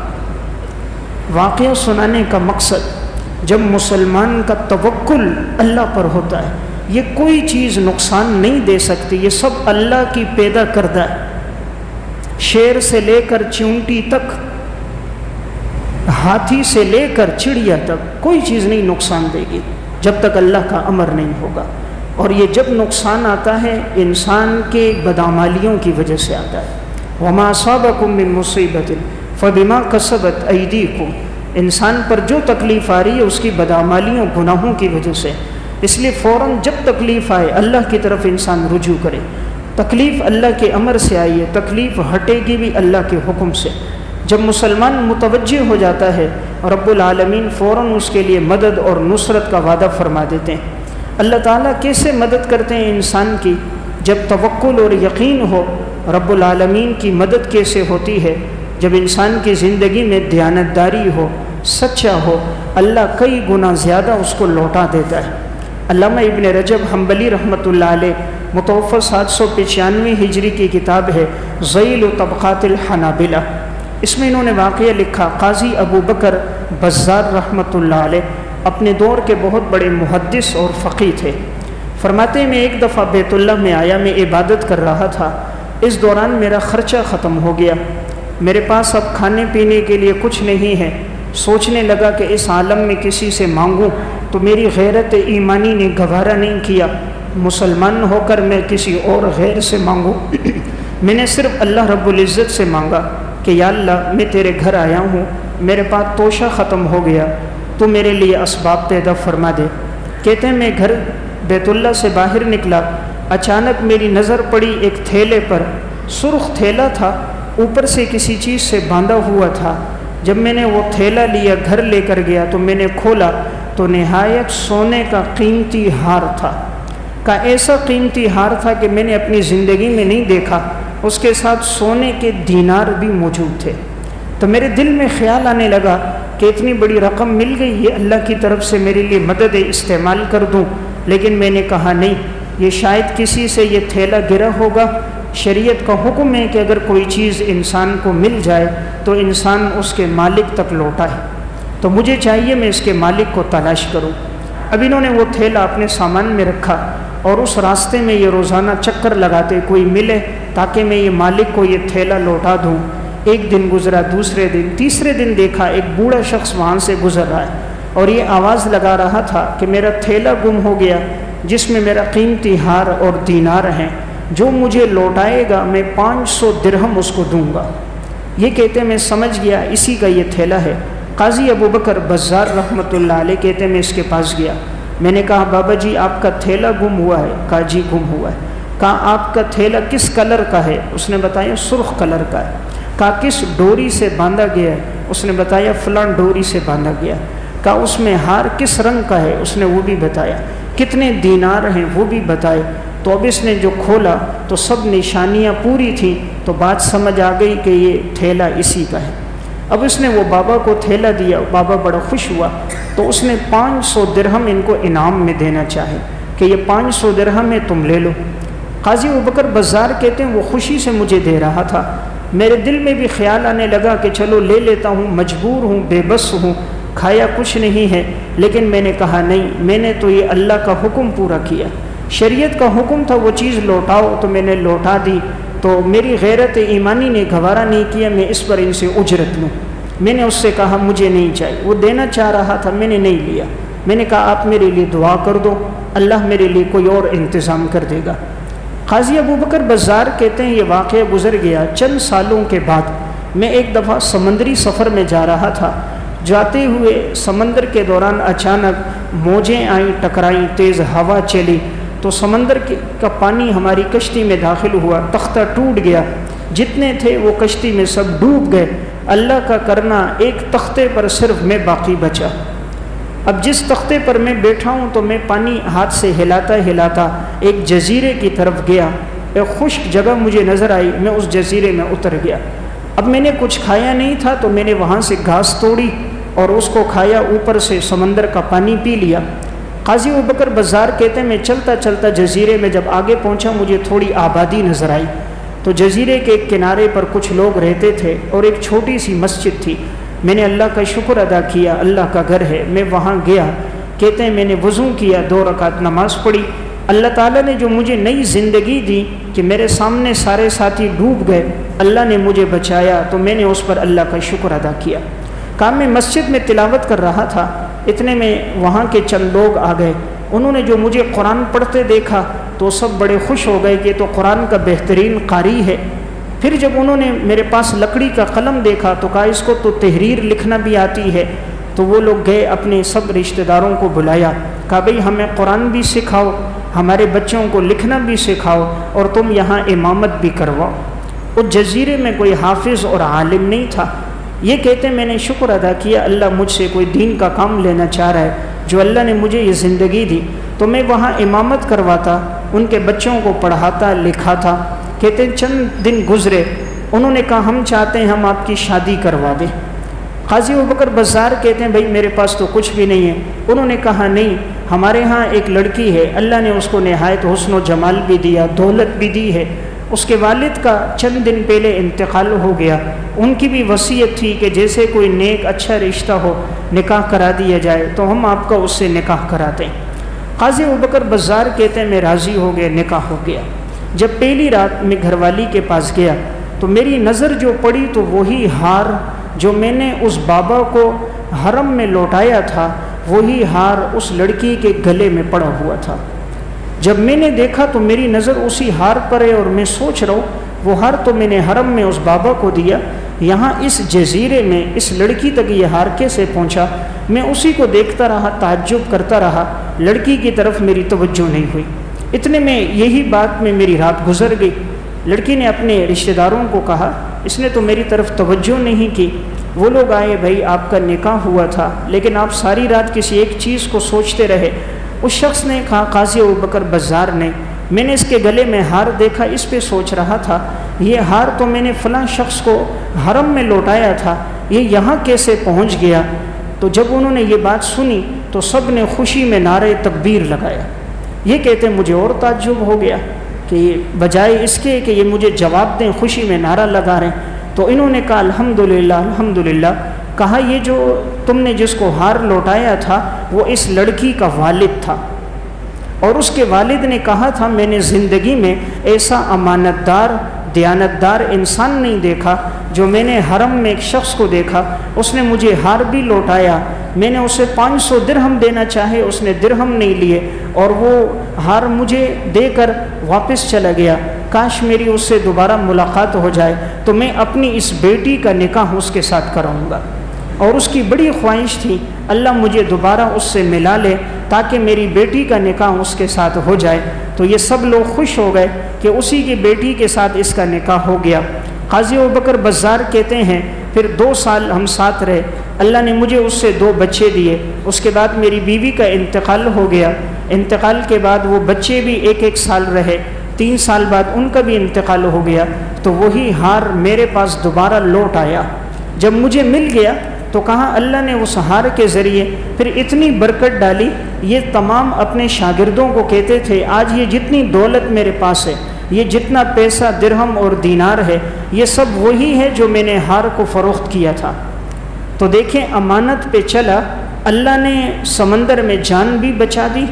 واقعہ سنانے کا مقصد جب مسلمان کا توکل اللہ پر ہوتا ہے، یہ کوئی چیز نقصان نہیں دے سکتی، یہ سب اللہ کی پیدا کردہ ہے۔ شیر سے لے کر چیونٹی تک، ہاتھی سے لے کر چڑیا تک، کوئی چیز نہیں نقصان دے گی جب تک اللہ کا امر نہیں ہوگا۔ اور یہ جب نقصان آتا ہے انسان کے بدعمالیوں کی وجہ سے آتا ہے۔ وَمَا أَصَابَكُم مِّن مُّصِيبَةٍ فَبِمَا كَسَبَتْ أَيْدِيكُمْ، انسان پر جو تکلیف آ رہی ہے اس کی بدعمالیوں گناہوں کی وجہ سے، اس لیے فوراً جب تکلیف آئے اللہ کی طرف انسان رجوع کرے۔ تکلیف اللہ کے امر سے آئی ہے، تکلیف ہٹے گی بھی اللہ کے حکم سے۔ جب مسلمان متوجہ ہو جاتا ہے رب العالمین فوراً اس کے لیے مدد اور نصرت کا وعدہ فرما دیتے ہیں۔ اللہ تعالیٰ کیسے مدد کرتے ہیں انسان کی؟ جب توکل اور یقین ہو۔ رب العالمین کی مدد کیسے ہوتی ہے؟ جب انسان کی زندگی میں دیانتداری ہو، سچا ہو، اللہ کئی گنا زیادہ اس کو لوٹا دیتا ہے۔ علامہ ابن رجب حنبلی رحمۃ اللہ علیہ متوفی 795 ہجری کی کتاب ہے ذیل طبقات الحنابلہ، اس میں انہوں نے واقعہ لکھا۔ قاضی ابو بکر بزار رحمۃ اللہ علیہ اپنے دور کے بہت بڑے محدث اور فقیہ تھے۔ فرماتے ہیں میں ایک دفعہ بیت اللہ میں آیا، میں عبادت کر رہا تھا، اس دوران میرا خرچہ ختم ہو گیا، میرے پاس اب کھانے پینے کے لیے کچھ نہیں ہے۔ سوچنے لگا کہ اس عالم میں کسی سے مانگوں تو میری غیرت ایمانی نے گوارا نہیں کیا، مسلمان ہو کر میں کسی اور غیر سے مانگوں۔ میں نے صرف اللہ رب العزت سے مانگا کہ یا اللہ میں تیرے گھر آیا ہوں، میرے پاس توشہ ختم ہو گیا، تو میرے لیے اسباب پیدا فرما دے۔ کہتے ہیں میں گھر بیت اللہ سے باہر نکلا، اچانک میری نظر پڑی ایک تھیلے پر، سرخ تھیلا تھا، اوپر سے کسی چیز سے باندھا ہوا تھا۔ جب میں نے وہ تھیلا لیا گھر لے کر گیا تو میں نے کھولا تو نہایت سونے کا قیمتی ہار تھا، کا ایسا قیمتی ہار تھا کہ میں نے اپنی زندگی میں نہیں دیکھا، اس کے ساتھ سونے کے دینار بھی موجود تھے۔ تو میرے دل میں خیال آنے لگا کہ اتنی بڑی رقم مل گئی، یہ اللہ کی طرف سے میرے لیے مدد ہے، استعمال کر دوں، لیکن میں نے کہا نہیں، یہ شاید کسی سے یہ تھیلا گرا ہوگا۔ شریعت کا حکم ہے کہ اگر کوئی چیز انسان کو مل جائے تو انسان اس کے مالک تک لوٹائے، تو مجھے چاہیے میں اس کے مالک کو تلاش کروں۔ اب انہوں نے وہ تھیلا اپنے سامان میں رکھا اور اس راستے میں یہ روزانہ چکر لگاتے کوئی ملے تاکہ میں یہ مالک کو یہ تھیلا لوٹا دوں۔ ایک دن گزرا، دوسرے دن، تیسرے دن دیکھا ایک بوڑھا شخص وہاں سے گزر رہا ہے اور یہ آواز لگا رہا تھا کہ میرا تھیلا گم ہو گیا جس میں میرا قیمتی ہار اور دینار ہیں، جو مجھے لوٹائے گا میں 500 درہم اس کو دوں گا۔ یہ کہتے میں سمجھ گیا اسی کا یہ تھیلا ہے۔ قاضی ابو بکر بزار رحمۃ اللہ علیہ کہتے ہیں میں اس کے پاس گیا، میں نے کہا بابا جی آپ کا تھیلا گم ہوا ہے؟ کہا جی گم ہوا ہے۔ کہا آپ کا تھیلا کس کلر کا ہے؟ اس نے بتایا سرخ کلر کا ہے۔ کہا کس ڈوری سے باندھا گیا ہے؟ اس نے بتایا فلاں ڈوری سے باندھا گیا۔ کہا اس میں ہار کس رنگ کا ہے؟ اس نے وہ بھی بتایا۔ کتنے دینار ہیں؟ وہ بھی بتائے۔ تو اب اس نے جو کھولا تو سب نشانیاں پوری تھیں، تو بات سمجھ آ گئی کہ یہ تھیلا اسی کا ہے۔ اب اس نے وہ بابا کو تھیلا دیا، بابا بڑا خوش ہوا، تو اس نے 500 درہم ان کو انعام میں دینا چاہے کہ یہ 500 درہم ہے تم لے لو۔ قاضی ابوبکر بزار کہتے ہیں وہ خوشی سے مجھے دے رہا تھا، میرے دل میں بھی خیال آنے لگا کہ چلو لے لیتا ہوں، مجبور ہوں، بے بس ہوں، کھایا کچھ نہیں ہے، لیکن میں نے کہا نہیں، میں نے تو یہ اللہ کا حکم پورا کیا، شریعت کا حکم تھا وہ چیز لوٹاؤ تو میں نے لوٹا دی، تو میری غیرت ایمانی نے گوارا نہیں کیا میں اس پر ان سے اجرت لوں۔ میں نے اس سے کہا مجھے نہیں چاہیے، وہ دینا چاہ رہا تھا، میں نے نہیں لیا۔ میں نے کہا آپ میرے لیے دعا کر دو، اللہ میرے لیے کوئی اور انتظام کر دے گا۔ قاضی ابوبکر بزار کہتے ہیں یہ واقعہ گزر گیا۔ چند سالوں کے بعد میں ایک دفعہ سمندری سفر میں جا رہا تھا، جاتے ہوئے سمندر کے دوران اچانک موجیں آئیں، ٹکرائیں، تیز ہوا چلی، تو سمندر کا پانی ہماری کشتی میں داخل ہوا، تختہ ٹوٹ گیا، جتنے تھے وہ کشتی میں سب ڈوب گئے۔ اللہ کا کرنا ایک تختے پر صرف میں باقی بچا۔ اب جس تختے پر میں بیٹھا ہوں تو میں پانی ہاتھ سے ہلاتا ہلاتا ایک جزیرے کی طرف گیا، ایک خشک جگہ مجھے نظر آئی، میں اس جزیرے میں اتر گیا۔ اب میں نے کچھ کھایا نہیں تھا تو میں نے وہاں سے گھاس توڑی اور اس کو کھایا، اوپر سے سمندر کا پانی پی لیا۔ قاضی ابوبکر بزار کہتے ہیں میں چلتا چلتا جزیرے میں جب آگے پہنچا مجھے تھوڑی آبادی نظر آئی، تو جزیرے کے ایک کنارے پر کچھ لوگ رہتے تھے اور ایک چھوٹی سی مسجد تھی۔ میں نے اللہ کا شکر ادا کیا، اللہ کا گھر ہے، میں وہاں گیا۔ کہتے ہیں میں نے وضو کیا، 2 رکعت نماز پڑھی۔ اللہ تعالیٰ نے جو مجھے نئی زندگی دی کہ میرے سامنے سارے ساتھی ڈوب گئے، اللہ نے مجھے بچایا، تو میں نے اس پر اللہ کا شکر ادا کیا۔ کام میں مسجد میں تلاوت کر رہا تھا، اتنے میں وہاں کے چند لوگ آ گئے، انہوں نے جو مجھے قرآن پڑھتے دیکھا تو سب بڑے خوش ہو گئے کہ تو قرآن کا بہترین قاری ہے۔ پھر جب انہوں نے میرے پاس لکڑی کا قلم دیکھا تو کہا اس کو تو تحریر لکھنا بھی آتی ہے، تو وہ لوگ گئے اپنے سب رشتہ داروں کو بلایا، کہا بھئی ہمیں قرآن بھی سکھاؤ، ہمارے بچوں کو لکھنا بھی سکھاؤ، اور تم یہاں امامت بھی کرواؤ۔ اس جزیرے میں کوئی حافظ اور عالم نہیں تھا۔ یہ کہتے میں نے شکر ادا کیا، اللہ مجھ سے کوئی دین کا کام لینا چاہ رہا ہے، جو اللہ نے مجھے یہ زندگی دی، تو میں وہاں امامت کرواتا، ان کے بچوں کو پڑھاتا لکھاتا۔ کہتے ہیں چند دن گزرے، انہوں نے کہا ہم چاہتے ہیں ہم آپ کی شادی کروا دیں۔ قاضی ابوبکر بزار کہتے ہیں بھائی میرے پاس تو کچھ بھی نہیں ہے۔ انہوں نے کہا نہیں، ہمارے ہاں ایک لڑکی ہے، اللہ نے اس کو نہایت حسن و جمال بھی دیا، دولت بھی دی ہے، اس کے والد کا چند دن پہلے انتقال ہو گیا، ان کی بھی وصیت تھی کہ جیسے کوئی نیک اچھا رشتہ ہو نکاح کرا دیا جائے، تو ہم آپ کا اس سے نکاح کراتے ہیں۔ قاضی ابوبکر بزار کہتے ہیں میں راضی ہو گیا، نکاح ہو گیا۔ جب پہلی رات میں گھر والی کے پاس گیا تو میری نظر جو پڑی تو وہی ہار جو میں نے اس بابا کو حرم میں لوٹایا تھا، وہی ہار اس لڑکی کے گلے میں پڑا ہوا تھا۔ جب میں نے دیکھا تو میری نظر اسی ہار پر ہے، اور میں سوچ رہا ہوں وہ ہار تو میں نے حرم میں اس بابا کو دیا، یہاں اس جزیرے میں اس لڑکی تک یہ ہار کیسے پہنچا؟ میں اسی کو دیکھتا رہا، تعجب کرتا رہا، لڑکی کی طرف میری توجہ نہیں ہوئی۔ اتنے میں یہی بات میں میری رات گزر گئی۔ لڑکی نے اپنے رشتہ داروں کو کہا اس نے تو میری طرف توجہ نہیں کی، وہ لوگ آئے، بھائی آپ کا نکاح ہوا تھا لیکن آپ ساری رات کسی ایک چیز کو سوچتے رہے۔ اس شخص نے کہا قاضی ابوبکر بزار نے، میں نے اس کے گلے میں ہار دیکھا، اس پہ سوچ رہا تھا یہ ہار تو میں نے فلاں شخص کو حرم میں لوٹایا تھا، یہ یہاں کیسے پہنچ گیا؟ تو جب انہوں نے یہ بات سنی تو سب نے خوشی میں نعرہ تکبیر لگایا۔ یہ کہتے ہیں مجھے اور تعجب ہو گیا کہ بجائے اس کے کہ یہ مجھے جواب دیں خوشی میں نعرہ لگا رہے ہیں، تو انہوں نے کہا الحمدللہ الحمدللہ۔ کہا یہ جو تم نے جس کو ہار لوٹایا تھا وہ اس لڑکی کا والد تھا، اور اس کے والد نے کہا تھا میں نے زندگی میں ایسا امانت دار دیانتدار انسان نہیں دیکھا جو میں نے حرم میں ایک شخص کو دیکھا، اس نے مجھے ہار بھی لوٹایا، میں نے اسے 500 درہم دینا چاہے اس نے درہم نہیں لیے، اور وہ ہار مجھے دے کر واپس چلا گیا۔ کاش میری اس سے دوبارہ ملاقات ہو جائے تو میں اپنی اس بیٹی کا نکاح اس کے ساتھ کراؤں گا۔ اور اس کی بڑی خواہش تھی اللہ مجھے دوبارہ اس سے ملا لے تاکہ میری بیٹی کا نکاح اس کے ساتھ ہو جائے۔ تو یہ سب لوگ خوش ہو گئے کہ اسی کی بیٹی کے ساتھ اس کا نکاح ہو گیا۔ قاضی ابوبکر بزار کہتے ہیں پھر 2 سال ہم ساتھ رہے، اللہ نے مجھے اس سے 2 بچے دیے۔ اس کے بعد میری بیوی کا انتقال ہو گیا، انتقال کے بعد وہ بچے بھی 1-1 سال رہے، 3 سال بعد ان کا بھی انتقال ہو گیا۔ تو وہی ہار میرے پاس دوبارہ لوٹ آیا۔ جب مجھے مل گیا تو کہا اللہ نے اس ہار کے ذریعے پھر اتنی برکت ڈالی، یہ تمام اپنے شاگردوں کو کہتے تھے آج یہ جتنی دولت میرے پاس ہے، یہ جتنا پیسہ درہم اور دینار ہے، یہ سب وہی ہے جو میں نے ہار کو فروخت کیا تھا۔ تو دیکھیں امانت پہ چلا، اللہ نے سمندر میں جان بھی بچا دی،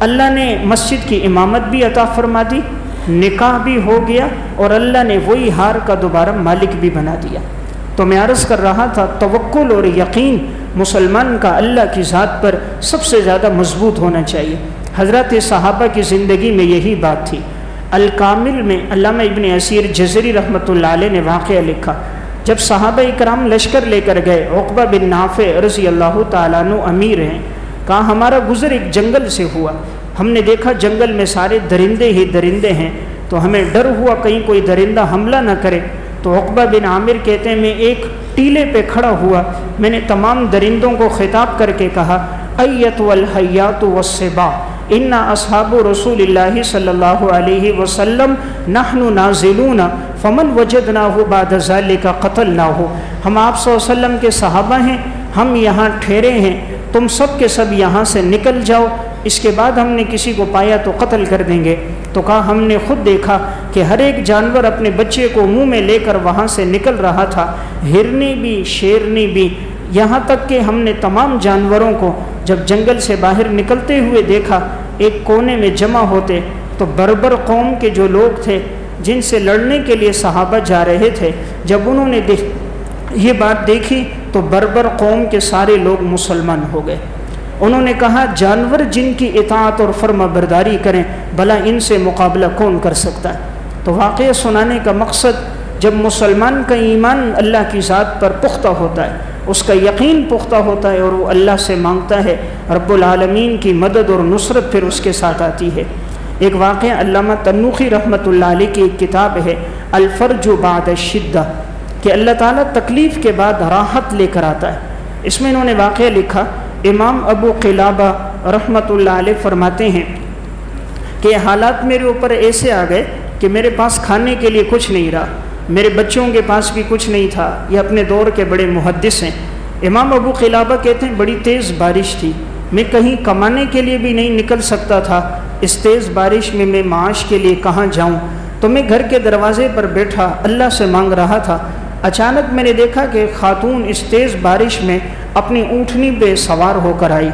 اللہ نے مسجد کی امامت بھی عطا فرما دی، نکاح بھی ہو گیا، اور اللہ نے وہی ہار کا دوبارہ مالک بھی بنا دیا۔ تو میں عرض کر رہا تھا توکل اور یقین مسلمان کا اللہ کی ذات پر سب سے زیادہ مضبوط ہونا چاہیے۔ حضرات صحابہ کی زندگی میں یہی بات تھی۔ الکامل میں علامہ ابن اسیر جزری رحمۃ اللہ علیہ نے واقعہ لکھا، جب صحابہ اکرام لشکر لے کر گئے، عقبہ بن نافع رضی اللہ تعالیٰ عنہ امیر ہیں، کہا ہمارا گزر ایک جنگل سے ہوا، ہم نے دیکھا جنگل میں سارے درندے ہی درندے ہیں، تو ہمیں ڈر ہوا کہیں کوئی درندہ حملہ نہ کرے۔ تو عقبہ بن عامر کہتے ہیں میں ایک ٹیلے پہ کھڑا ہوا، میں نے تمام درندوں کو خطاب کر کے کہا ایتو الحیات والسباع ان اصحاب رسول اللہ صلی اللہ علیہ وسلم نحن نازلون فمن وجدناہ بعد ذلک قتلناہ، ہم آپ صلی اللہ علیہ وسلم کے صحابہ ہیں، ہم یہاں ٹھہرے ہیں، تم سب کے سب یہاں سے نکل جاؤ، اس کے بعد ہم نے کسی کو پایا تو قتل کر دیں گے۔ تو کہا ہم نے خود دیکھا کہ ہر ایک جانور اپنے بچے کو منہ میں لے کر وہاں سے نکل رہا تھا، ہرنی بھی شیرنی بھی، یہاں تک کہ ہم نے تمام جانوروں کو جب جنگل سے باہر نکلتے ہوئے دیکھا ایک کونے میں جمع ہوتے، تو بربر قوم کے جو لوگ تھے جن سے لڑنے کے لیے صحابہ جا رہے تھے، جب انہوں نے یہ بات دیکھی تو بربر قوم کے سارے لوگ مسلمان ہو گئے۔ انہوں نے کہا جانور جن کی اطاعت اور فرما برداری کریں بھلا ان سے مقابلہ کون کر سکتا ہے۔ تو واقعہ سنانے کا مقصد جب مسلمان کا ایمان اللہ کی ذات پر پختہ ہوتا ہے، اس کا یقین پختہ ہوتا ہے اور وہ اللہ سے مانگتا ہے، رب العالمین کی مدد اور نصرت پھر اس کے ساتھ آتی ہے۔ ایک واقعہ علامہ تنوخی رحمۃ اللہ علیہ کی ایک کتاب ہے الفرج بعد الشدہ، کہ اللہ تعالیٰ تکلیف کے بعد راحت لے کر آتا ہے۔ اس میں انہوں نے واقعہ لکھا، امام ابو قلابہ رحمۃ اللہ علیہ فرماتے ہیں کہ حالات میرے اوپر ایسے آ گئے کہ میرے پاس کھانے کے لیے کچھ نہیں رہا، میرے بچوں کے پاس بھی کچھ نہیں تھا، یہ اپنے دور کے بڑے محدث ہیں۔ امام ابو قلابہ کہتے ہیں بڑی تیز بارش تھی، میں کہیں کمانے کے لیے بھی نہیں نکل سکتا تھا، اس تیز بارش میں میں معاش کے لیے کہاں جاؤں؟ تو میں گھر کے دروازے پر بیٹھا اللہ سے مانگ رہا تھا، اچانک میں نے دیکھا کہ خاتون اس تیز بارش میں اپنی اونٹنی پہ سوار ہو کر آئی،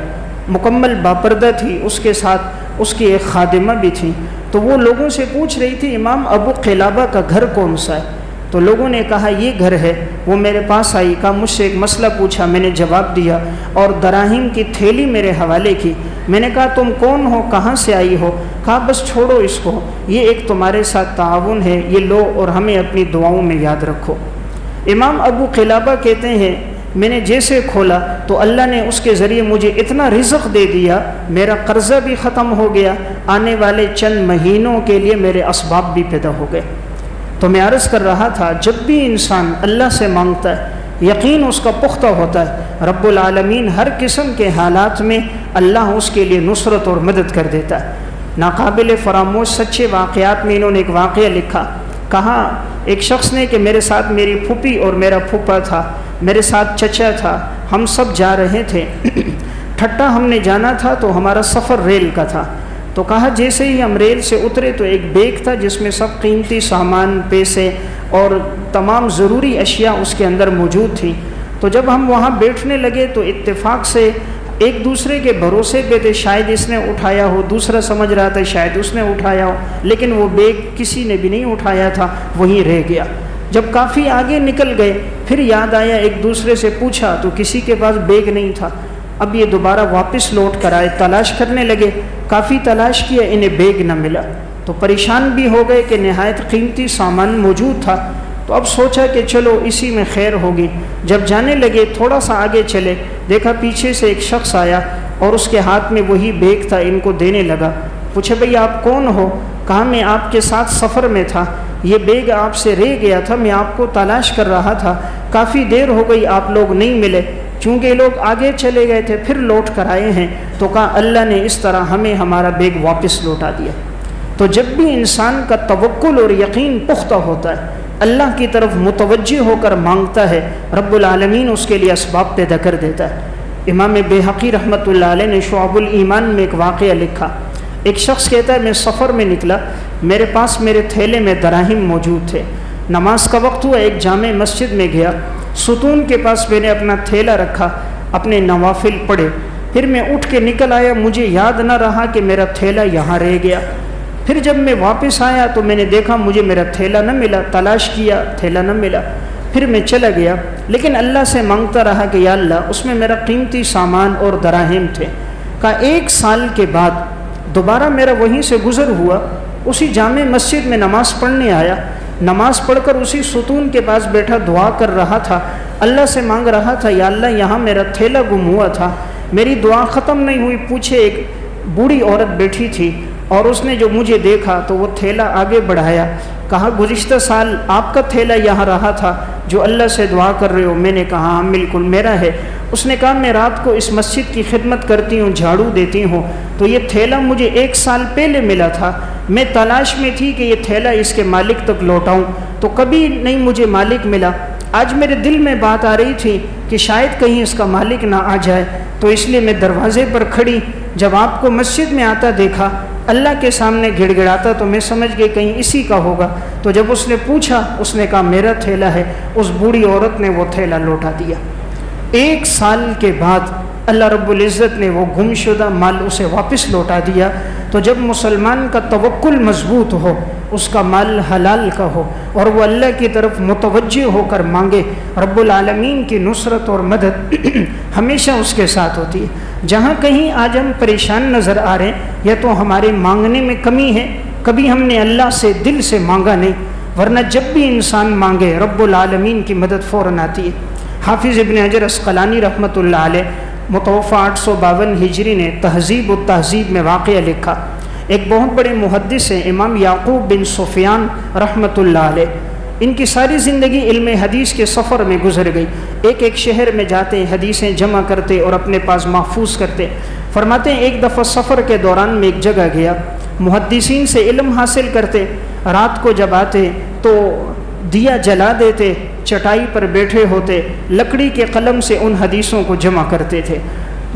مکمل باپردہ تھی، اس کے ساتھ اس کی ایک خادمہ بھی تھی۔ تو وہ لوگوں سے پوچھ رہی تھی امام ابو قلابہ کا گھر کون سا ہے؟ تو لوگوں نے کہا یہ گھر ہے۔ وہ میرے پاس آئی، کہا مجھ سے ایک مسئلہ پوچھا، میں نے جواب دیا اور دراہیم کی تھیلی میرے حوالے کی۔ میں نے کہا تم کون ہو، کہاں سے آئی ہو؟ کہا بس چھوڑو اس کو، یہ ایک تمہارے ساتھ تعاون ہے، یہ لو اور ہمیں اپنی دعاؤں میں یاد رکھو۔ امام ابو قلابہ کہتے ہیں میں نے جیسے کھولا تو اللہ نے اس کے ذریعے مجھے اتنا رزق دے دیا، میرا قرضہ بھی ختم ہو گیا، آنے والے چند مہینوں کے لیے میرے اسباب بھی پیدا ہو گئے۔ تو میں عرض کر رہا تھا جب بھی انسان اللہ سے مانگتا ہے، یقین اس کا پختہ ہوتا ہے، رب العالمین ہر قسم کے حالات میں اللہ اس کے لیے نصرت اور مدد کر دیتا ہے۔ ناقابل فراموش سچے واقعات میں انہوں نے ایک واقعہ لکھا، کہا ایک شخص نے کہ میرے ساتھ میری پھوپھی اور میرا پھوپھا تھا، میرے ساتھ چچا تھا، ہم سب جا رہے تھے، ٹھٹا ہم نے جانا تھا تو ہمارا سفر ریل کا تھا۔ تو کہا جیسے ہی ہم ریل سے اترے تو ایک بیگ تھا جس میں سب قیمتی سامان، پیسے اور تمام ضروری اشیاء اس کے اندر موجود تھی۔ تو جب ہم وہاں بیٹھنے لگے تو اتفاق سے ایک دوسرے کے بھروسے پہ تھے، شاید اس نے اٹھایا ہو، دوسرا سمجھ رہا تھا شاید اس نے اٹھایا ہو، لیکن وہ بیگ کسی نے بھی نہیں اٹھایا تھا، وہیں رہ گیا۔ جب کافی آگے نکل گئے پھر یاد آیا، ایک دوسرے سے پوچھا تو کسی کے پاس بیگ نہیں تھا۔ اب یہ دوبارہ واپس لوٹ کر آئے، تلاش کرنے لگے، کافی تلاش کیا، انہیں بیگ نہ ملا، تو پریشان بھی ہو گئے کہ نہایت قیمتی سامان موجود تھا۔ تو اب سوچا کہ چلو اسی میں خیر ہوگی۔ جب جانے لگے تھوڑا سا آگے چلے، دیکھا پیچھے سے ایک شخص آیا اور اس کے ہاتھ میں وہی بیگ تھا، ان کو دینے لگا۔ پوچھے بھئی آپ کون ہو؟ کہا میں آپ کے ساتھ سفر میں تھا، یہ بیگ آپ سے رہ گیا تھا، میں آپ کو تلاش کر رہا تھا، کافی دیر ہو گئی آپ لوگ نہیں ملے، چونکہ لوگ آگے چلے گئے تھے پھر لوٹ کر آئے ہیں۔ تو کہا اللہ نے اس طرح ہمیں ہمارا بیگ واپس لوٹا دیا۔ تو جب بھی انسان کا توکل اور یقین پختہ ہوتا ہے، اللہ کی طرف متوجہ ہو کر مانگتا ہے، رب العالمین اس کے لیے اسباب پیدا کر دیتا ہے۔ امام بیہقی رحمۃ اللہ علیہ نے شعب الایمان میں ایک واقعہ لکھا۔ ایک شخص کہتا ہے میں سفر میں نکلا، میرے پاس میرے تھیلے میں دراہم موجود تھے، نماز کا وقت ہوا، ایک جامع مسجد میں گیا، ستون کے پاس میں نے اپنا تھیلا رکھا، اپنے نوافل پڑھے، پھر میں اٹھ کے نکل آیا، مجھے یاد نہ رہا کہ میرا تھیلا یہاں رہ گیا۔ پھر جب میں واپس آیا تو میں نے دیکھا مجھے میرا تھیلا نہ ملا، تلاش کیا تھیلا نہ ملا، پھر میں چلا گیا، لیکن اللہ سے مانگتا رہا کہ یا اللہ اس میں میرا قیمتی سامان اور دراہم تھے۔ کہا 1 سال کے بعد دوبارہ میرا وہیں سے گزر ہوا، اسی جامع مسجد میں نماز پڑھنے آیا، نماز پڑھ کر اسی ستون کے پاس بیٹھا دعا کر رہا تھا، اللہ سے مانگ رہا تھا یا اللہ یہاں میرا تھیلا گم ہوا تھا۔ میری دعا ختم نہیں ہوئی، پوچھے ایک بوڑھی عورت بیٹھی تھی اور اس نے جو مجھے دیکھا تو وہ تھیلا آگے بڑھایا، کہا گزشتہ سال آپ کا تھیلا یہاں رہا تھا جو اللہ سے دعا کر رہے ہو؟ میں نے کہا ہاں بالکل میرا ہے۔ اس نے کہا میں رات کو اس مسجد کی خدمت کرتی ہوں، جھاڑو دیتی ہوں، تو یہ تھیلا مجھے 1 سال پہلے ملا تھا، میں تلاش میں تھی کہ یہ تھیلا اس کے مالک تک لوٹاؤں، تو کبھی نہیں مجھے مالک ملا۔ آج میرے دل میں بات آ رہی تھی کہ شاید کہیں اس کا مالک نہ آ جائے، تو اس لیے میں دروازے پر کھڑی، جب آپ کو مسجد میں آتا دیکھا، اللہ کے سامنے گڑ گڑاتا، تو میں سمجھ گئی کہیں اسی کا ہوگا۔ تو جب اس نے پوچھا، اس نے کہا میرا تھیلا ہے، اس بوڑھی عورت نے وہ تھیلا لوٹا دیا۔ 1 سال کے بعد اللہ رب العزت نے وہ گم شدہ مال اسے واپس لوٹا دیا۔ تو جب مسلمان کا توکل مضبوط ہو، اس کا مال حلال کا ہو اور وہ اللہ کی طرف متوجہ ہو کر مانگے، رب العالمین کی نصرت اور مدد ہمیشہ اس کے ساتھ ہوتی ہے۔ جہاں کہیں آج ہم پریشان نظر آ رہے ہیں، یا تو ہمارے مانگنے میں کمی ہے، کبھی ہم نے اللہ سے دل سے مانگا نہیں، ورنہ جب بھی انسان مانگے رب العالمین کی مدد فوراً آتی ہے۔ حافظ ابن حجر عسقلانی رحمۃ اللہ علیہ متوفی 852 ہجری نے تہذیب التہذیب میں واقعہ لکھا۔ ایک بہت بڑے محدث ہیں امام یعقوب بن سفیان رحمۃ اللہ علیہ، ان کی ساری زندگی علم حدیث کے سفر میں گزر گئی، ایک شہر میں جاتے حدیثیں جمع کرتے اور اپنے پاس محفوظ کرتے۔ فرماتے ہیں ایک دفعہ سفر کے دوران میں ایک جگہ گیا، محدثین سے علم حاصل کرتے، رات کو جب آتے تو دیا جلا دیتے، چٹائی پر بیٹھے ہوتے، لکڑی کے قلم سے ان حدیثوں کو جمع کرتے تھے۔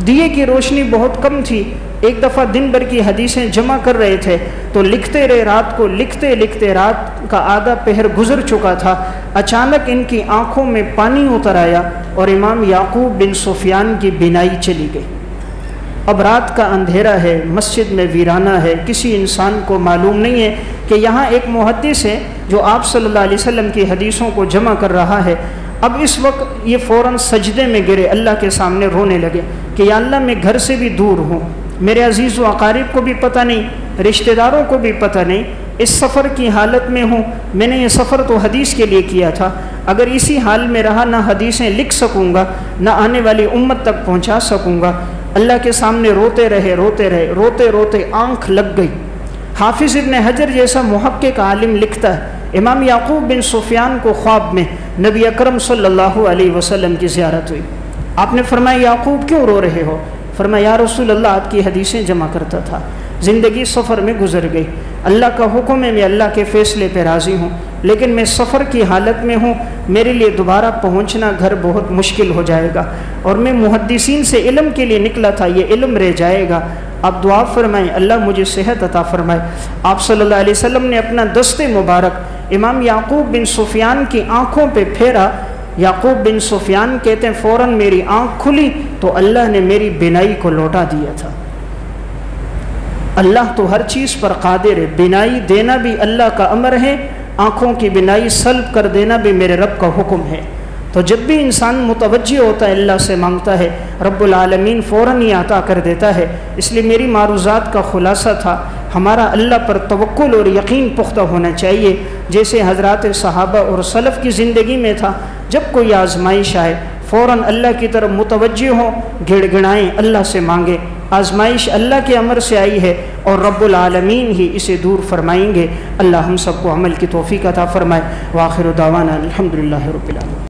دیے کی روشنی بہت کم تھی، ایک دفعہ دن بھر کی حدیثیں جمع کر رہے تھے تو لکھتے رہے، رات کو لکھتے لکھتے رات کا آدھا پہر گزر چکا تھا، اچانک ان کی آنکھوں میں پانی اتر آیا اور امام یعقوب بن سفیان کی بینائی چلی گئی۔ اب رات کا اندھیرا ہے، مسجد میں ویرانہ ہے، کسی انسان کو معلوم نہیں ہے کہ یہاں ایک محدث ہے جو آپ صلی اللہ علیہ وسلم کی حدیثوں کو جمع کر رہا ہے۔ اب اس وقت یہ فوراً سجدے میں گرے، اللہ کے سامنے رونے لگے کہ یا اللہ میں گھر سے بھی دور ہوں، میرے عزیز و اقارب کو بھی پتہ نہیں، رشتہ داروں کو بھی پتہ نہیں، اس سفر کی حالت میں ہوں، میں نے یہ سفر تو حدیث کے لیے کیا تھا، اگر اسی حال میں رہا نہ حدیثیں لکھ سکوں گا نہ آنے والی امت تک پہنچا سکوں گا۔ اللہ کے سامنے روتے رہے روتے رہے، روتے روتے آنکھ لگ گئی۔ حافظ ابن حجر جیسا محقق عالم لکھتا ہے امام یعقوب بن سفیان کو خواب میں نبی اکرم صلی اللہ علیہ وسلم کی زیارت ہوئی۔ آپ نے فرمایا یعقوب کیوں رو رہے ہو؟ فرمایا یا رسول اللہ آپ کی حدیثیں جمع کرتا تھا، زندگی سفر میں گزر گئی، اللہ کا حکم ہے میں اللہ کے فیصلے پہ راضی ہوں، لیکن میں سفر کی حالت میں ہوں، میرے لیے دوبارہ پہنچنا گھر بہت مشکل ہو جائے گا، اور میں محدثین سے علم کے لیے نکلا تھا، یہ علم رہ جائے گا، آپ دعا فرمائیں اللہ مجھے صحت عطا فرمائے۔ آپ صلی اللہ علیہ وسلم نے اپنا دست مبارک امام یعقوب بن سفیان کی آنکھوں پہ پھیرا۔ یعقوب بن سفیان کہتے ہیں فوراً میری آنکھ کھلی تو اللہ نے میری بینائی کو لوٹا دیا تھا۔ اللہ تو ہر چیز پر قادر ہے، بینائی دینا بھی اللہ کا امر ہے، آنکھوں کی بینائی سلب کر دینا بھی میرے رب کا حکم ہے۔ تو جب بھی انسان متوجہ ہوتا ہے اللہ سے مانگتا ہے، رب العالمین فوراً ہی عطا کر دیتا ہے۔ اس لیے میری معروضات کا خلاصہ تھا ہمارا اللہ پر توکل اور یقین پختہ ہونا چاہیے، جیسے حضرات صحابہ اور سلف کی زندگی میں تھا۔ جب کوئی آزمائش آئے فوراً اللہ کی طرف متوجہ ہوں، گڑ گڑائیں، اللہ سے مانگے۔ آزمائش اللہ کے امر سے آئی ہے اور رب العالمین ہی اسے دور فرمائیں گے۔ اللہ ہم سب کو عمل کی توفیق عطا فرمائے۔ وآخر دعوانا الحمدللہ رب العالمین۔